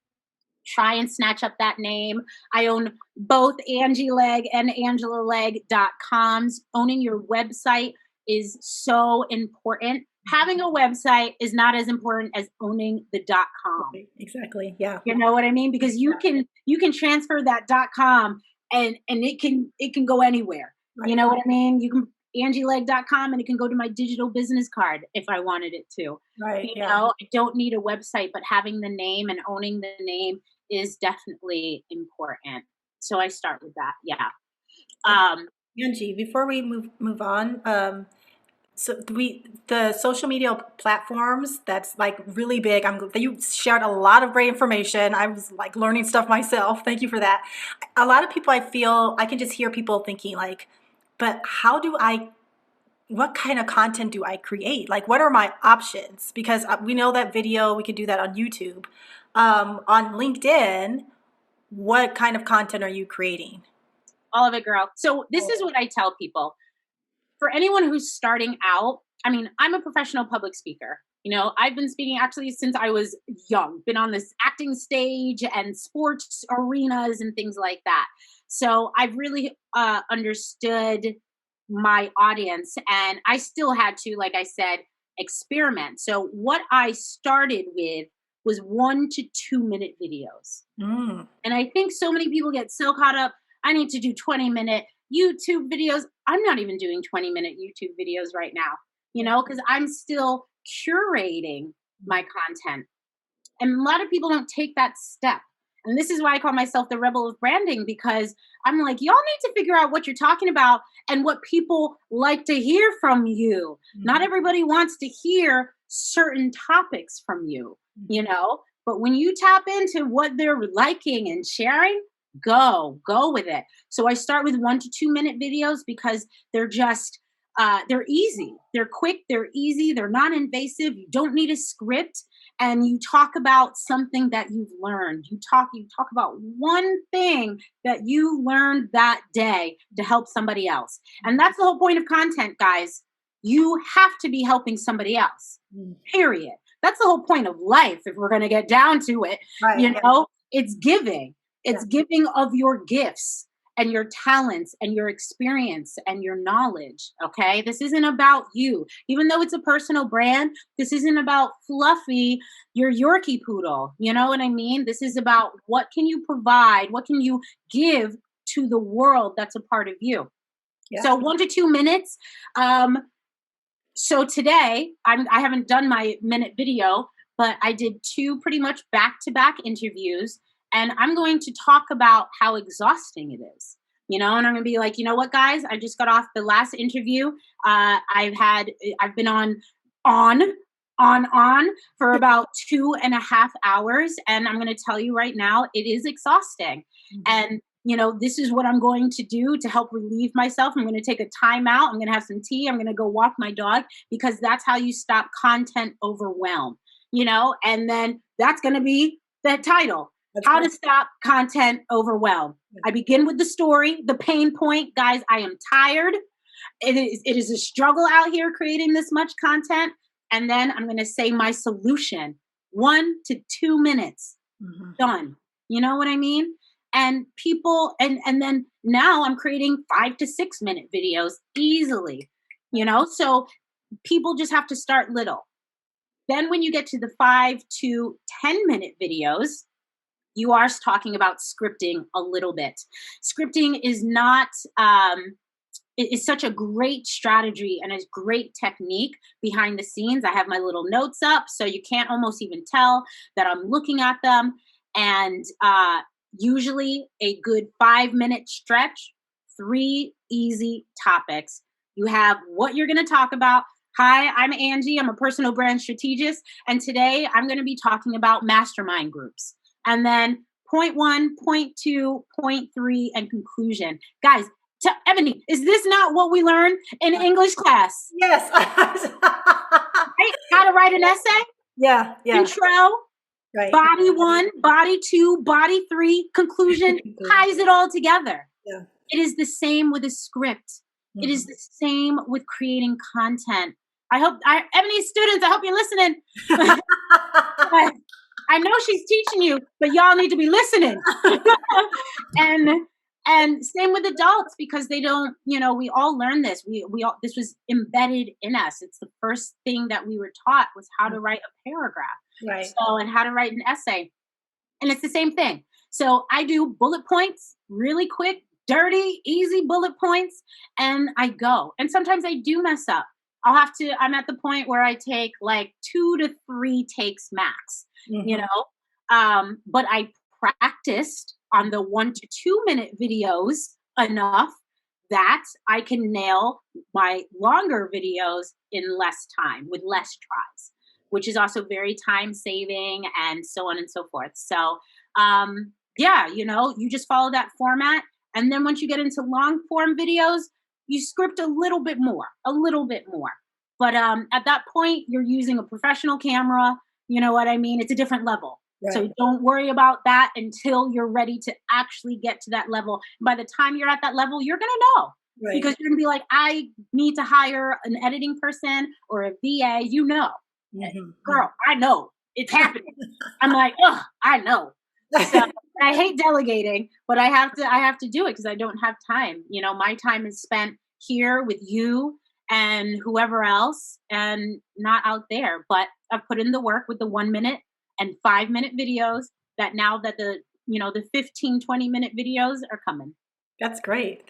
S1: try and snatch up that name. I own both Angie Legg and AngelaLegg.coms. Owning your website is so important. Having a website is not as important as owning the .com.
S2: Right. Exactly. Yeah.
S1: You know what I mean? Because you can transfer that .com and it can go anywhere. You
S2: Right.
S1: know what I mean? You can angieleg.com and it can go to my digital business card if I wanted it to.
S2: Right.
S1: You
S2: Yeah.
S1: know, I don't need a website, but having the name and owning the name is definitely important. So I start with that. Yeah.
S2: Okay.
S1: Um,
S2: Angie, before we move on, so the social media platforms that's like really big. You shared a lot of great information. I was like learning stuff myself. Thank you for that. A lot of people, I feel I can just hear people thinking like, but what kind of content do I create? Like, what are my options? Because we know that video, we can do that on YouTube. On LinkedIn, what kind of content are you creating?
S1: all of it, girl. So this is what I tell people. For anyone who's starting out, I mean, I'm a professional public speaker. I've been speaking actually since I was young, been on this acting stage and sports arenas and things like that. So I've really understood my audience, and I still had to, like I said, experiment. So what I started with was 1 to 2 minute videos.
S2: Mm.
S1: And I think so many people get so caught up. I need to do 20-minute YouTube videos. I'm not even doing 20-minute YouTube videos right now, because I'm still curating my content. And a lot of people don't take that step. And this is why I call myself the rebel of branding, because I'm like, y'all need to figure out what you're talking about and what people like to hear from you. Not
S2: Mhm.
S1: everybody wants to hear certain topics from you,
S2: Mhm.
S1: you know? But when you tap into what they're liking and sharing, go with it. So I start with 1 to 2 minute videos because they're easy, they're quick, they're easy, they're non-invasive. You don't need a script, and you talk about something that you've learned. You talk about one thing that you learned that day to help somebody else. And that's the whole point of content, guys. You have to be helping somebody else.
S2: Mm.
S1: Period. That's the whole point of life if we're going to get down to it.
S2: Right. Yeah.
S1: It's giving.
S2: Yeah.
S1: It's giving of your gifts and your talents and your experience and your knowledge. Okay. This isn't about you. Even though it's a personal brand, this isn't about Fluffy, your Yorkie poodle. You know what I mean? This is about what can you provide? What can you give to the world that's a part of you?
S2: Yeah.
S1: So 1 to 2 minutes. So today, I haven't done my minute video, but I did two pretty much back to back interviews, and I'm going to talk about how exhausting it is. And I'm going to be like, you know what, guys? I just got off the last interview. I've been on, on for about 2.5 hours, and I'm going to tell you right now, it is exhausting.
S2: Mhm.
S1: And this is what I'm going to do to help relieve myself. I'm going to take a time out. I'm going to have some tea. I'm going to go walk my dog, because that's how you stop content overwhelm, and then that's going to be the title.
S2: That's
S1: How
S2: right.
S1: to stop content overwhelm.
S2: Yeah.
S1: I begin with the story, the pain point. Guys, I am tired. It is a struggle out here creating this much content. And then I'm going to say my solution. 1 to 2 minutes.
S2: Mhm.
S1: Done. You know what I mean? And people, and then now I'm creating 5 to 6 minute videos easily, so people just have to start little. Then when you get to the 5 to 10 minute videos, you are talking about scripting a little bit. Scripting is not, it is such a great strategy and a great technique behind the scenes. I have my little notes up, so you can't almost even tell that I'm looking at them. And usually a good 5 minute stretch, 3 easy topics. You have what you're going to talk about. Hi, I'm Angie. I'm a personal brand strategist. And today I'm going to be talking about mastermind groups. And then point one, point two, point three, and conclusion. Guys, Ebony, is this not what we learned in English class?
S2: Yes.
S1: Right? How to write an essay,
S2: Yeah. Yeah.
S1: intro,
S2: Right.
S1: body one, body two, body three, conclusion, ties it all together.
S2: Yeah.
S1: It is the same with a script. It is
S2: Mhm.
S1: the same with creating content. Ebony students, I hope you're listening. But I know she's teaching you, but y'all need to be listening. and and same with adults, because they don't, we all learn this. We all, this was embedded in us. It's the first thing that we were taught, was how to write a paragraph.
S2: Right.
S1: So, and how to write an essay. And it's the same thing. So I do bullet points, really quick, dirty, easy bullet points, and I go. And sometimes I do mess up. I'm at the point where I take like 2 to 3 takes max, but I practiced on the 1 to 2 minute videos enough that I can nail my longer videos in less time, with less tries, which is also very time saving, and so on and so forth. So, you just follow that format. And then once you get into long form videos, you script a little bit more. But at that point, you're using a professional camera. You know what I mean? It's a different level. Right. So don't worry about that until you're ready to actually get to that level. By the time you're at that level, you're going to know. Right. Because you're going to be like, I need to hire an editing person or a VA, Mm-hmm. Girl, I know it's happening. I'm like, oh, I know. So, I hate delegating, but I have to do it because I don't have time. My time is spent here with you and whoever else, and not out there. But I've put in the work with the 1 minute and 5 minute videos, that now that the 15-20 minute videos are coming.
S2: That's great.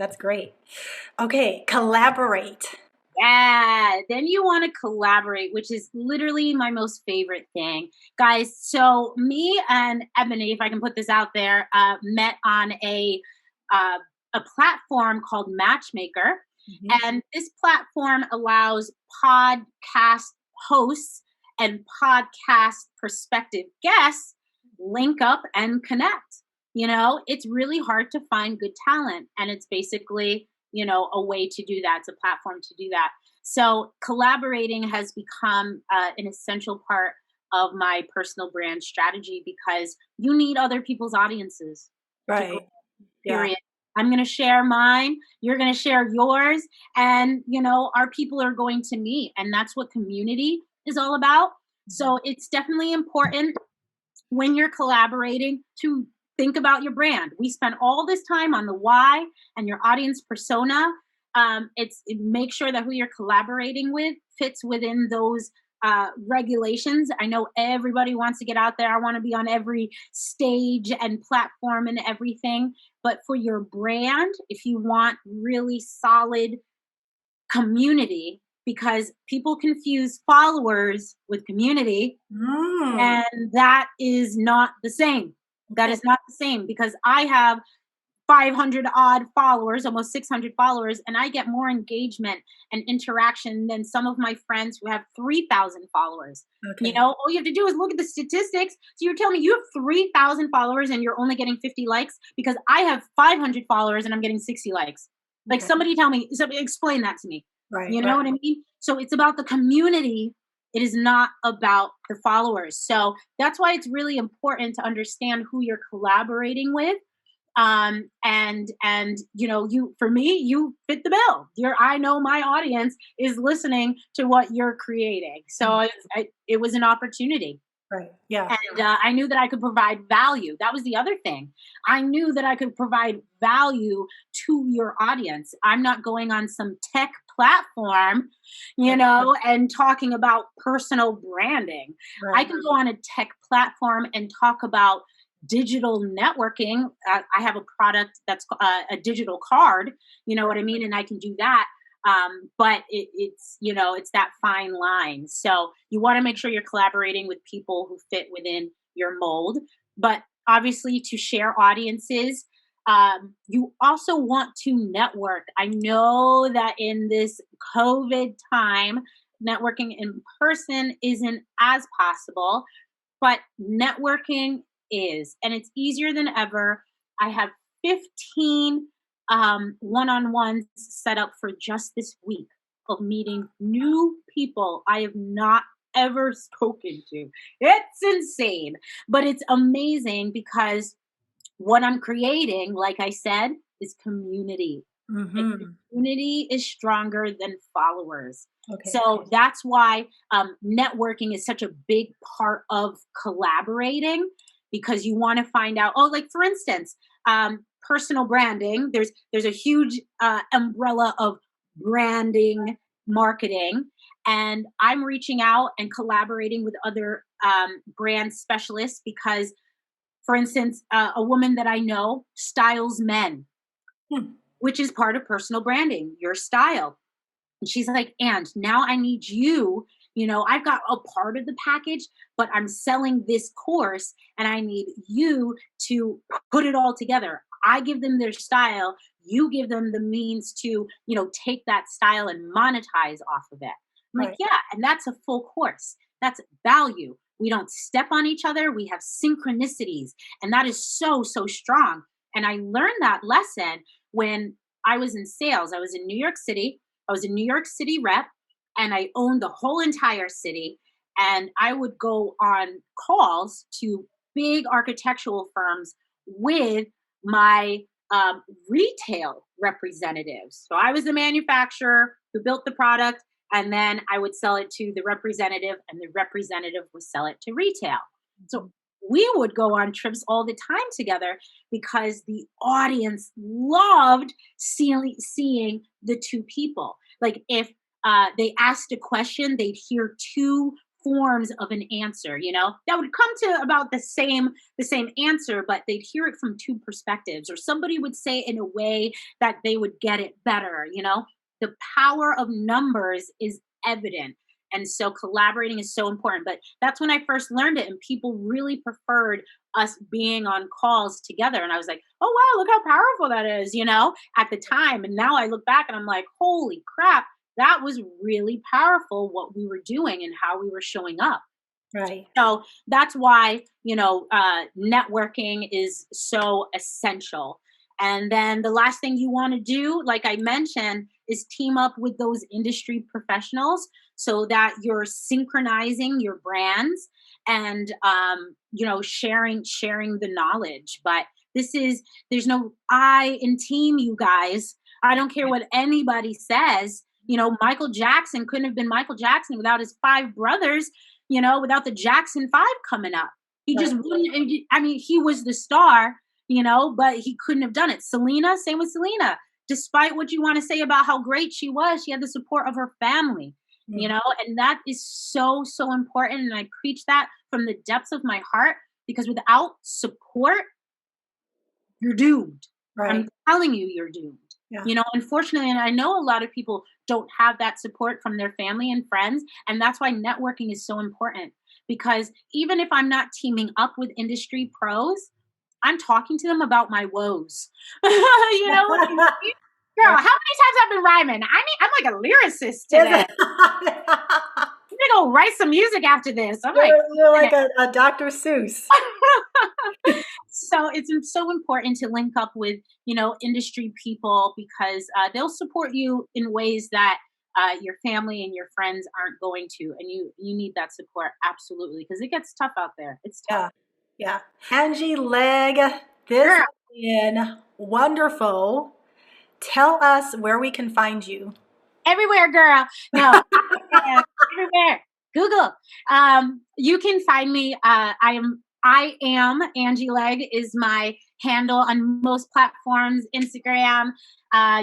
S2: Okay, collaborate.
S1: Yeah, then you want to collaborate, which is literally my most favorite thing. Guys, so me and Ebony, if I can put this out there, met on a platform called Matchmaker. Mm-hmm. And this platform allows podcast hosts and podcast prospective guests link up and connect. It's really hard to find good talent, and it's basically a way to do that. It's a platform to do that. So collaborating has become an essential part of my personal brand strategy, because you need other people's audiences.
S2: Right.
S1: Period. Yeah. I'm going to share mine. You're going to share yours. And, our people are going to meet. And that's what community is all about. So it's definitely important when you're collaborating to think about your brand. We spent all this time on the why and your audience persona. Make sure that who you're collaborating with fits within those regulations. I know everybody wants to get out there. I want to be on every stage and platform and everything. But for your brand, if you want really solid community, because people confuse followers with community, and that is not the same. That is not the same, because I have 500 odd followers, almost 600 followers, and I get more engagement and interaction than some of my friends who have 3,000 followers. Okay. All you have to do is look at the statistics. So you're telling me you have 3,000 followers and you're only getting 50 likes, because I have 500 followers and I'm getting 60 likes. Like, somebody explain that to me. Right. You know what I mean? So it's about the community. It is not about the followers. So that's why it's really important to understand who you're collaborating with. For me, you fit the bill. I know my audience is listening to what you're creating. So it was an opportunity.
S2: Right. Yeah.
S1: And I knew that I could provide value. That was the other thing. I knew that I could provide value to your audience. I'm not going on some tech platform, and talking about personal branding. Right. I can go on a tech platform and talk about digital networking. I have a product that's a digital card, you know what I mean? And I can do that. But it's that fine line. So you want to make sure you're collaborating with people who fit within your mold, but obviously to share audiences. You also want to network. I know that in this COVID time, networking in person isn't as possible, but networking is, and it's easier than ever. I have 15 one-on-ones set up for just this week of meeting new people I have not ever spoken to. It's insane, but it's amazing, because what I'm creating, like I said, is community. And
S2: Mm-hmm.
S1: community is stronger than followers.
S2: Okay.
S1: So that's why networking is such a big part of collaborating, because you want to find out. Oh, like for instance, personal branding. There's a huge umbrella of branding, marketing, and I'm reaching out and collaborating with other brand specialists because, for instance, a woman that I know styles men,
S2: Hmm.
S1: which is part of personal branding, your style. And she's like, and now I need you. I've got a part of the package, but I'm selling this course and I need you to put it all together. I give them their style. You give them the means to, take that style and monetize off of it. I'm like,
S2: Right.
S1: yeah. And that's a full course. That's value. We don't step on each other. We have synchronicities. And that is so, so strong. And I learned that lesson when I was in sales. I was in New York City. I was a New York City rep, and I owned the whole entire city. And I would go on calls to big architectural firms with my retail representatives. So I was the manufacturer who built the product, and then I would sell it to the representative, and the representative would sell it to retail. So we would go on trips all the time together because the audience loved seeing the two people. Like if they asked a question, they'd hear two forms of an answer, that would come to about the same answer, but they'd hear it from two perspectives, or somebody would say it in a way that they would get it better. The power of numbers is evident. And so collaborating is so important. But that's when I first learned it, and people really preferred us being on calls together. And I was like, oh, wow, look how powerful that is, at the time. And now I look back and I'm like, holy crap, that was really powerful what we were doing and how we were showing up.
S2: Right.
S1: So that's why, networking is so essential. And then the last thing you want to do, like I mentioned, is team up with those industry professionals so that you're synchronizing your brands and, sharing the knowledge. But there's no I in team, you guys. I don't care what anybody says. Michael Jackson couldn't have been Michael Jackson without his five brothers, without the Jackson Five coming up. He just
S2: Right.
S1: wouldn't. I mean, he was the star, but he couldn't have done it. Selena, same with Selena. Despite what you want to say about how great she was, she had the support of her family,
S2: Mhm.
S1: and that is so, so important. And I preach that from the depths of my heart, because without support, you're doomed. I'm
S2: Right.
S1: telling you, you're doomed.
S2: Yeah.
S1: Unfortunately, and I know a lot of people don't have that support from their family and friends. And that's why networking is so important. Because even if I'm not teaming up with industry pros, I'm talking to them about my woes. You know what I mean? Girl, how
S2: Right.
S1: many times I've been rhyming? I'm like a lyricist today.
S2: Yes.
S1: I'm gonna go write some music after this. I'm like,
S2: You're like a Dr. Seuss.
S1: so it's so important to link up with industry people, because they'll support you in ways that your family and your friends aren't going to, and you need that support, absolutely, because it gets tough out there. It's tough.
S2: Yeah. Yeah. Angie Legg, this
S1: Girl,
S2: has been wonderful. Tell us where we can find you.
S1: everywhere, girl. No, everywhere. Google. You can find me. I am Angie Legg is my handle on most platforms. Instagram.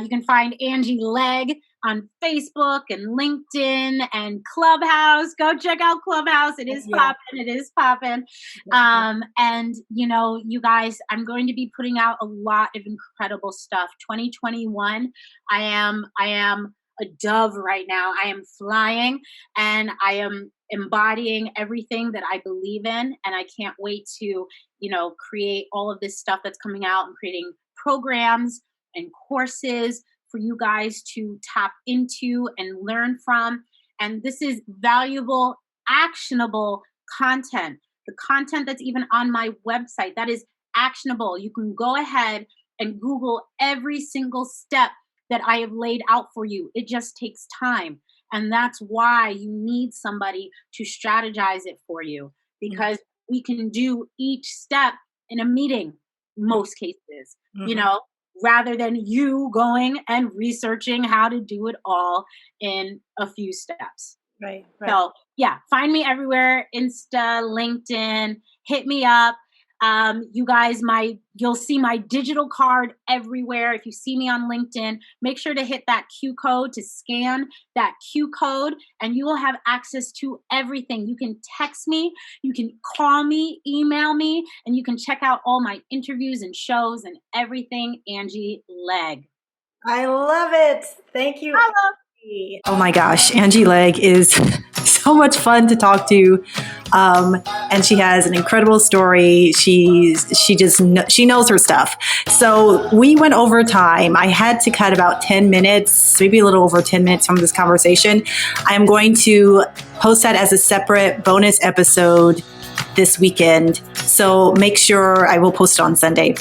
S1: You can find Angie Legg on Facebook and LinkedIn and Clubhouse. Go check out Clubhouse. It is
S2: Yeah.
S1: popping. It is popping. And you guys, I'm going to be putting out a lot of incredible stuff. 2021. I am a dove right now. I am flying, and I am embodying everything that I believe in. And I can't wait to, create all of this stuff that's coming out, and creating programs and courses for you guys to tap into and learn from. And this is valuable, actionable content. The content that's even on my website, that is actionable. You can go ahead and Google every single step that I have laid out for you. It just takes time. And that's why you need somebody to strategize it for you, because we can do each step in a meeting, most cases, you
S2: Mhm.
S1: know? rather than you going and researching how to do it all in a few steps.
S2: Right, right.
S1: So yeah, find me everywhere, Insta, LinkedIn, hit me up. You guys, you'll see my digital card everywhere. If you see me on LinkedIn, make sure to hit that Q code to scan that Q code, and you will have access to everything. You can text me, you can call me, email me, and you can check out all my interviews and shows and everything. Angie Legg.
S2: I love it. Thank you,
S1: Hello.
S2: Angie. Oh my gosh, Angie Legg is so much fun to talk to, and she has an incredible story. She knows her stuff. So we went over time. I had to cut about 10 minutes, maybe a little over 10 minutes from this conversation. I'm going to post that as a separate bonus episode this weekend. So make sure I will post it on Sunday.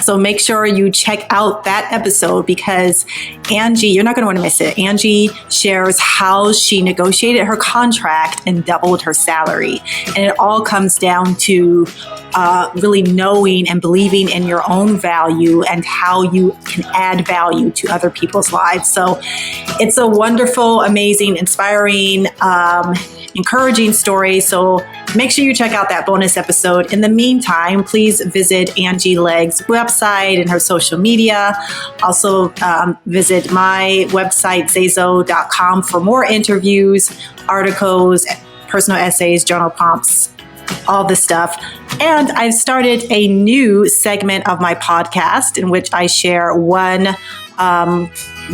S2: So make sure you check out that episode because Angie, you're not going to want to miss it. Angie shares how she negotiated her contract and doubled her salary. And it all comes down to really knowing and believing in your own value and how you can add value to other people's lives. So it's a wonderful, amazing, inspiring, encouraging story. So make sure you check out that bonus episode. In the meantime, please visit Angie Legg's website and her social media. Also visit my website, zazo.com, for more interviews, articles, personal essays, journal prompts, all this stuff. And I've started a new segment of my podcast in which I share one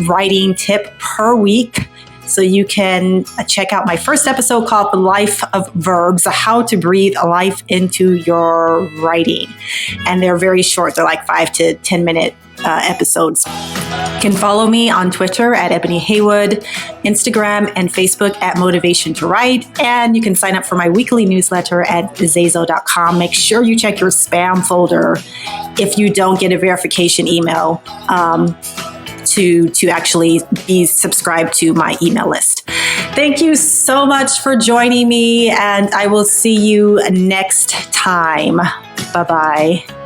S2: writing tip per week. So you can check out my first episode called The Life of Verbs, How to Breathe a Life into Your Writing. And they're very short. They're like 5 to 10 minute episodes. You can follow me on Twitter at Ebony Haywood, Instagram and Facebook at Motivation to Write. And you can sign up for my weekly newsletter at zazo.com. Make sure you check your spam folder if you don't get a verification email to actually be subscribed to my email list. Thank you so much for joining me, and I will see you next time. Bye-bye.